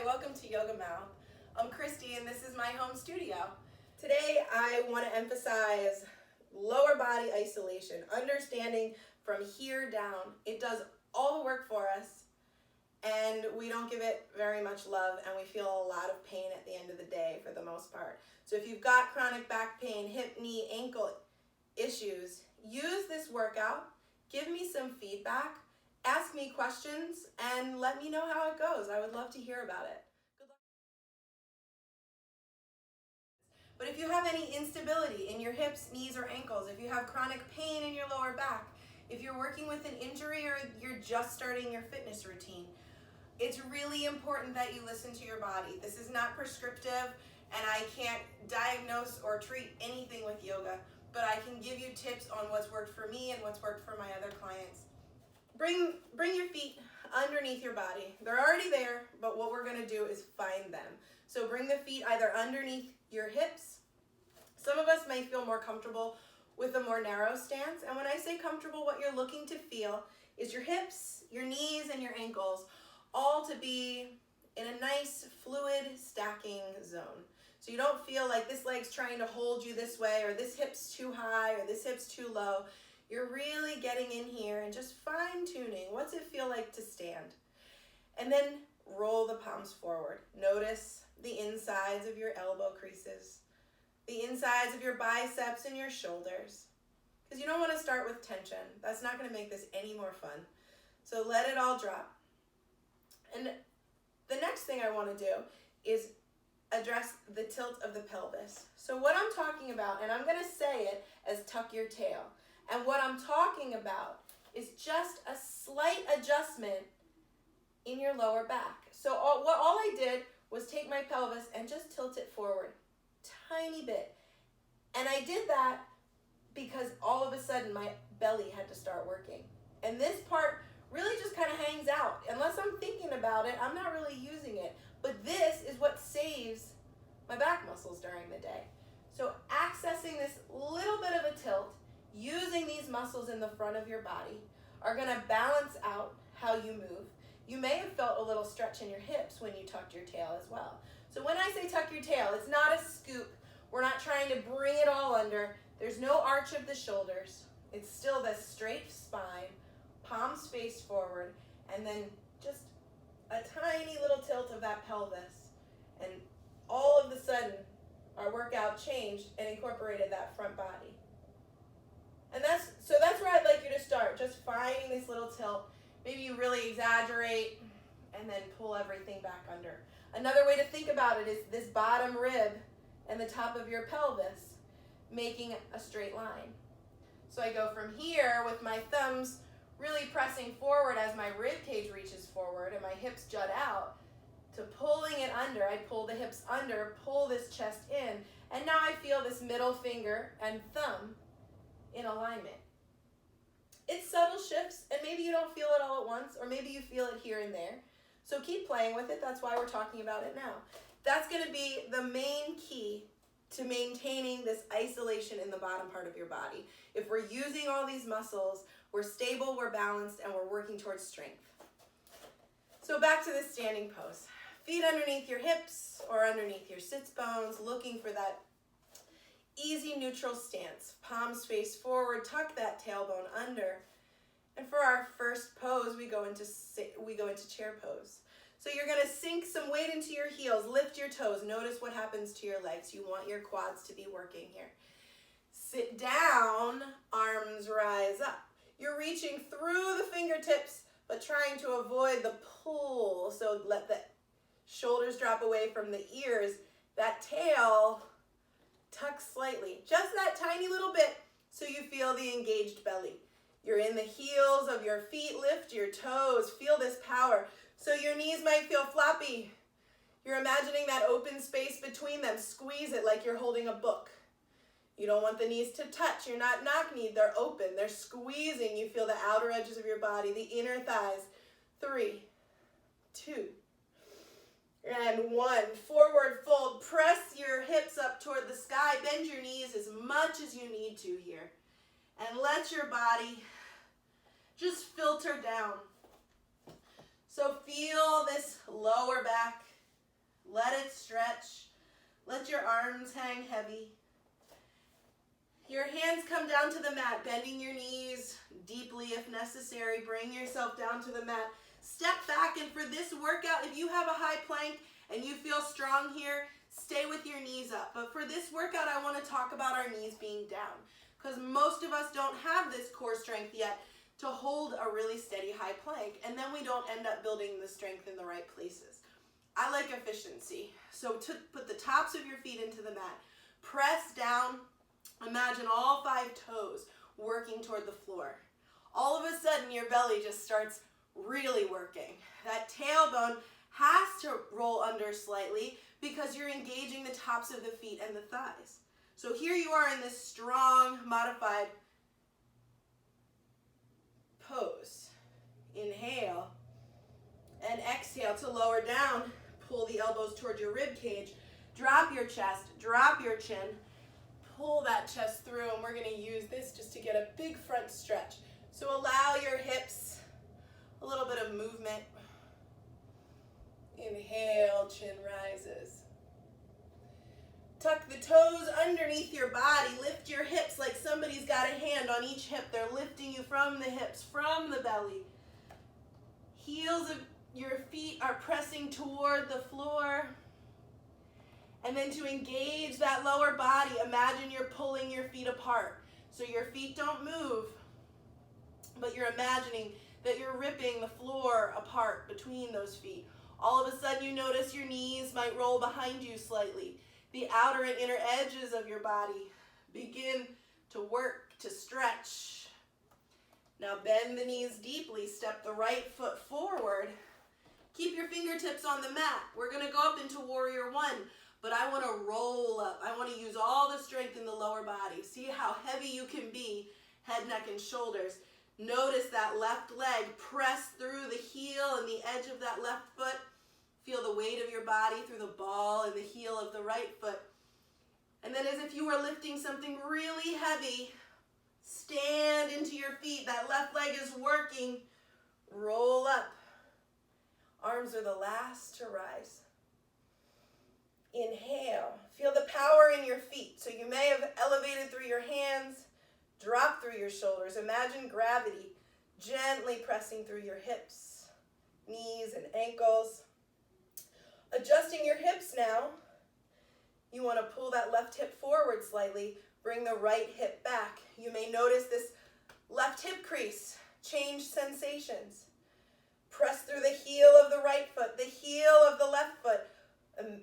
welcome to Yoga Mouth. I'm Christy and this is my home studio. Today I want to emphasize lower body isolation, understanding from here down. It does all the work for us and we don't give it very much love and we feel a lot of pain at the end of the day for the most part. So if you've got chronic back pain, hip, knee, ankle issues, use this workout, give me some feedback, ask me questions, and let me know how it goes. I would love to hear about it. Good luck. But if you have any instability in your hips, knees, or ankles, if you have chronic pain in your lower back, if you're working with an injury or you're just starting your fitness routine, it's really important that you listen to your body. This is not prescriptive, and I can't diagnose or treat anything with yoga, but I can give you tips on what's worked for me and what's worked for my other clients. Bring your feet underneath your body. They're already there, but what we're gonna do is find them. So bring the feet either underneath your hips. Some of us may feel more comfortable with a more narrow stance. And when I say comfortable, what you're looking to feel is your hips, your knees, and your ankles all to be in a nice fluid stacking zone. So you don't feel like this leg's trying to hold you this way, or this hip's too high, or this hip's too low. You're really getting in here and just fine-tuning. What's it feel like to stand? And then roll the palms forward. Notice the insides of your elbow creases, the insides of your biceps and your shoulders, because you don't want to start with tension. That's not going to make this any more fun. So let it all drop. And the next thing I want to do is address the tilt of the pelvis. So what I'm talking about, and I'm going to say it as tuck your tail. And what I'm talking about is just a slight adjustment in your lower back. So all I did was take my pelvis and just tilt it forward, tiny bit. And I did that because all of a sudden my belly had to start working. And this part really just kind of hangs out. Unless I'm thinking about it, I'm not really using it. But this is what saves my back muscles during the day. So accessing this little bit of a tilt, using these muscles in the front of your body, are going to balance out how you move. You may have felt a little stretch in your hips when you tucked your tail as well. So when I say tuck your tail, it's not a scoop. We're not trying to bring it all under. There's no arch of the shoulders. It's still this straight spine, palms face forward, and then just a tiny little tilt of that pelvis. And all of a sudden, our workout changed and incorporated that front body. And that's where I'd like you to start, just finding this little tilt. Maybe you really exaggerate and then pull everything back under. Another way to think about it is this bottom rib and the top of your pelvis making a straight line. So I go from here with my thumbs really pressing forward as my rib cage reaches forward and my hips jut out, to pulling it under. I pull the hips under, pull this chest in, and now I feel this middle finger and thumb in alignment. It's subtle shifts, and maybe you don't feel it all at once, or maybe you feel it here and there. So keep playing with it. That's why we're talking about it now. That's going to be the main key to maintaining this isolation in the bottom part of your body. If we're using all these muscles, we're stable, we're balanced, and we're working towards strength. So back to the standing pose. Feet underneath your hips or underneath your sits bones, looking for that easy neutral stance. Palms face forward, tuck that tailbone under. And for our first pose, we go into chair pose. So you're going to sink some weight into your heels, lift your toes. Notice what happens to your legs. You want your quads to be working here. Sit down, arms rise up. You're reaching through the fingertips, but trying to avoid the pull. So let the shoulders drop away from the ears. That tail tucks slightly, just that tiny little bit, so you feel the engaged belly. You're in the heels of your feet. Lift your toes. Feel this power. So your knees might feel floppy. You're imagining that open space between them. Squeeze it like you're holding a book. You don't want the knees to touch. You're not knock-kneed. They're open. They're squeezing. You feel the outer edges of your body, the inner thighs. 3, 2, and 1. Forward fold. Press your hips up toward the sky. Bend your knees as much as you need to here. And let your body just filter down. So feel this lower back Let it stretch. Let your arms hang heavy. Your hands come down to the mat, bending your knees deeply if necessary. Bring yourself down to the mat. Step back, and for this workout, if you have a high plank and you feel strong here, stay with your knees up. But for this workout, I want to talk about our knees being down, because most of us don't have this core strength yet to hold a really steady high plank, and then we don't end up building the strength in the right places. I like efficiency. So to put the tops of your feet into the mat, press down, imagine all 5 toes working toward the floor. All of a sudden, your belly just starts really working. That tailbone has to roll under slightly because you're engaging the tops of the feet and the thighs. So here you are in this strong, modified pose. Inhale and exhale to lower down. Pull the elbows toward your rib cage. Drop your chest, drop your chin. Pull that chest through, and we're going to use this just to get a big front stretch. So allow your hips a little bit of movement. Inhale, chin rises. Tuck the toes underneath your body. Lift your hips like somebody's got a hand on each hip. They're lifting you from the hips, from the belly. Heels of your feet are pressing toward the floor. And then to engage that lower body, imagine you're pulling your feet apart. So your feet don't move, but you're imagining that you're ripping the floor apart between those feet. All of a sudden you notice your knees might roll behind you slightly. The outer and inner edges of your body begin to work, to stretch. Now bend the knees deeply, step the right foot forward. Keep your fingertips on the mat. We're going to go up into Warrior One, but I want to roll up. I want to use all the strength in the lower body. See how heavy you can be, head, neck, and shoulders. Notice that left leg. Press through the heel and the edge of that left foot. Feel the weight of your body through the ball and the heel of the right foot. And then as if you were lifting something really heavy, stand into your feet. That left leg is working. Roll up. Arms are the last to rise. Inhale. Feel the power in your feet. So you may have elevated through your hands, drop through your shoulders. Imagine gravity gently pressing through your hips, knees, and ankles. Adjusting your hips now. You want to pull that left hip forward slightly. Bring the right hip back. You may notice this left hip crease. Change sensations. Press through the heel of the right foot, the heel of the left foot.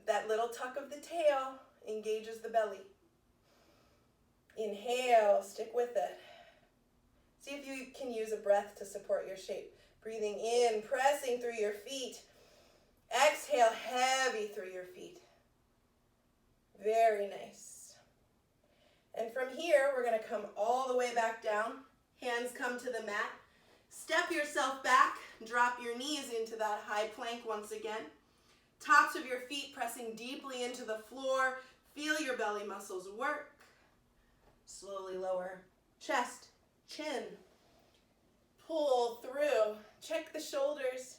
That little tuck of the tail engages the belly. Inhale, stick with it. See if you can use a breath to support your shape. Breathing in, pressing through your feet. Exhale, heavy through your feet. Very nice. And from here, we're going to come all the way back down. Hands come to the mat. Step yourself back. Drop your knees into that high plank once again. Tops of your feet pressing deeply into the floor. Feel your belly muscles work. Slowly lower chest, chin. Pull through. Check the shoulders.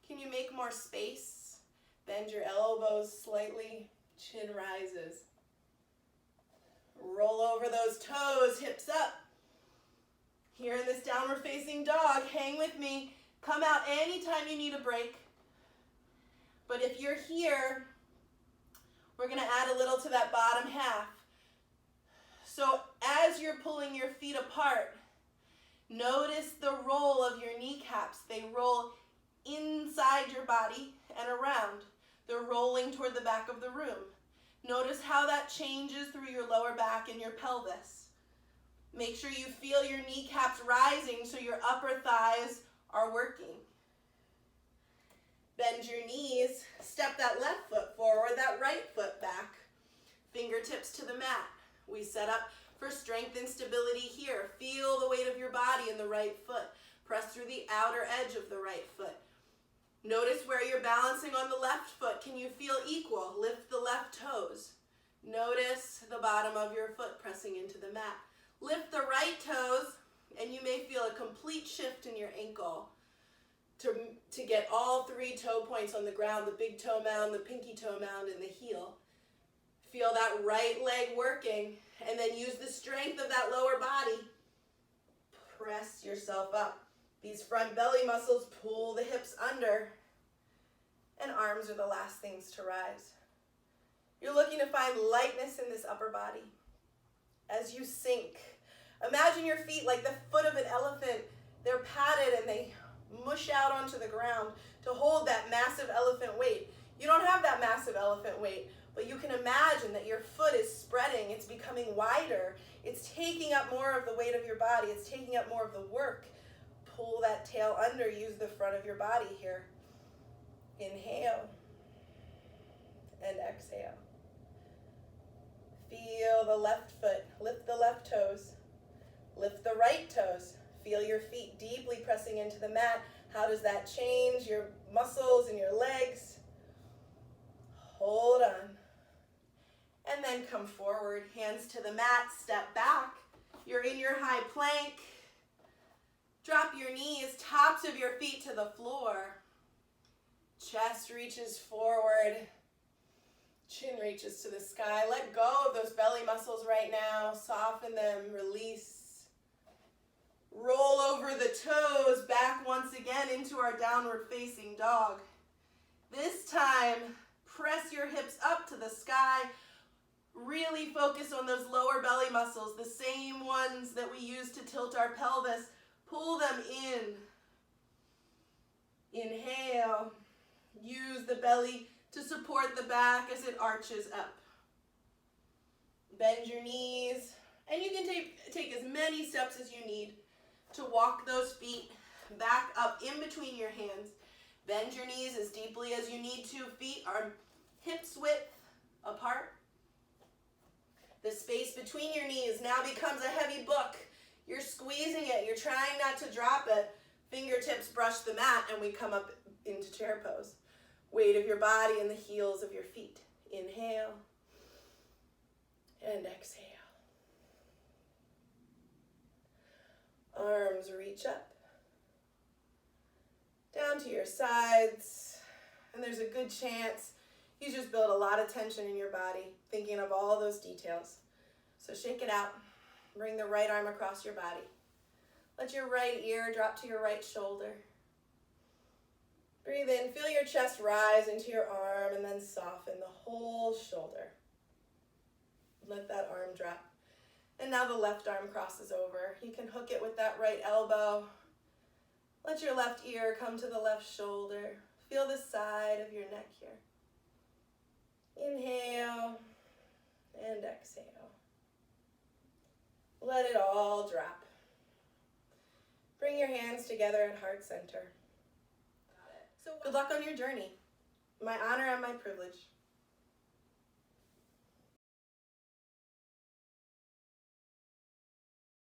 Can you make more space? Bend your elbows slightly. Chin rises. Roll over those toes, hips up. Here in this downward facing dog, hang with me. Come out anytime you need a break. But if you're here, we're going to add a little to that bottom half. So as you're pulling your feet apart, notice the roll of your kneecaps. They roll inside your body and around. They're rolling toward the back of the room. Notice how that changes through your lower back and your pelvis. Make sure you feel your kneecaps rising so your upper thighs are working. Bend your knees, step that left foot forward, that right foot back. Fingertips to the mat. We set up for strength and stability here. Feel the weight of your body in the right foot. Press through the outer edge of the right foot. Notice where you're balancing on the left foot. Can you feel equal? Lift the left toes. Notice the bottom of your foot pressing into the mat. Lift the right toes, and you may feel a complete shift in your ankle. to get all 3 toe points on the ground, the big toe mound, the pinky toe mound, and the heel. Feel that right leg working, and then use the strength of that lower body. Press yourself up. These front belly muscles pull the hips under, and arms are the last things to rise. You're looking to find lightness in this upper body. As you sink, imagine your feet like the foot of an elephant. They're padded and they mush out onto the ground to hold that massive elephant weight. You don't have that massive elephant weight, but you can imagine that your foot is spreading. It's becoming wider. It's taking up more of the weight of your body. It's taking up more of the work. Pull that tail under. Use the front of your body here. Inhale and exhale. Feel the left foot. Lift the left toes. Lift the right toes. Feel your feet deeply pressing into the mat. How does that change your muscles and your legs? Hold on. And then come forward. Hands to the mat. Step back. You're in your high plank. Drop your knees, tops of your feet to the floor. Chest reaches forward. Chin reaches to the sky. Let go of those belly muscles right now. Soften them. Release. Roll over the toes back once again into our downward facing dog. This time, press your hips up to the sky. Really focus on those lower belly muscles, the same ones that we use to tilt our pelvis. Pull them in. Inhale. Use the belly to support the back as it arches up. Bend your knees, and you can take as many steps as you need to walk those feet back up in between your hands. Bend your knees as deeply as you need to. Feet are hips width apart. The space between your knees now becomes a heavy book. You're squeezing it. You're trying not to drop it. Fingertips brush the mat, and we come up into chair pose. Weight of your body and the heels of your feet. Inhale and exhale. Arms reach up, down to your sides, and there's a good chance you just build a lot of tension in your body, thinking of all those details. So shake it out. Bring the right arm across your body. Let your right ear drop to your right shoulder. Breathe in, feel your chest rise into your arm, and then soften the whole shoulder. Let that arm drop. And now the left arm crosses over. You can hook it with that right elbow. Let your left ear come to the left shoulder. Feel the side of your neck here. Inhale and exhale. Let it all drop. Bring your hands together at heart center. So good luck on your journey. My honor and my privilege.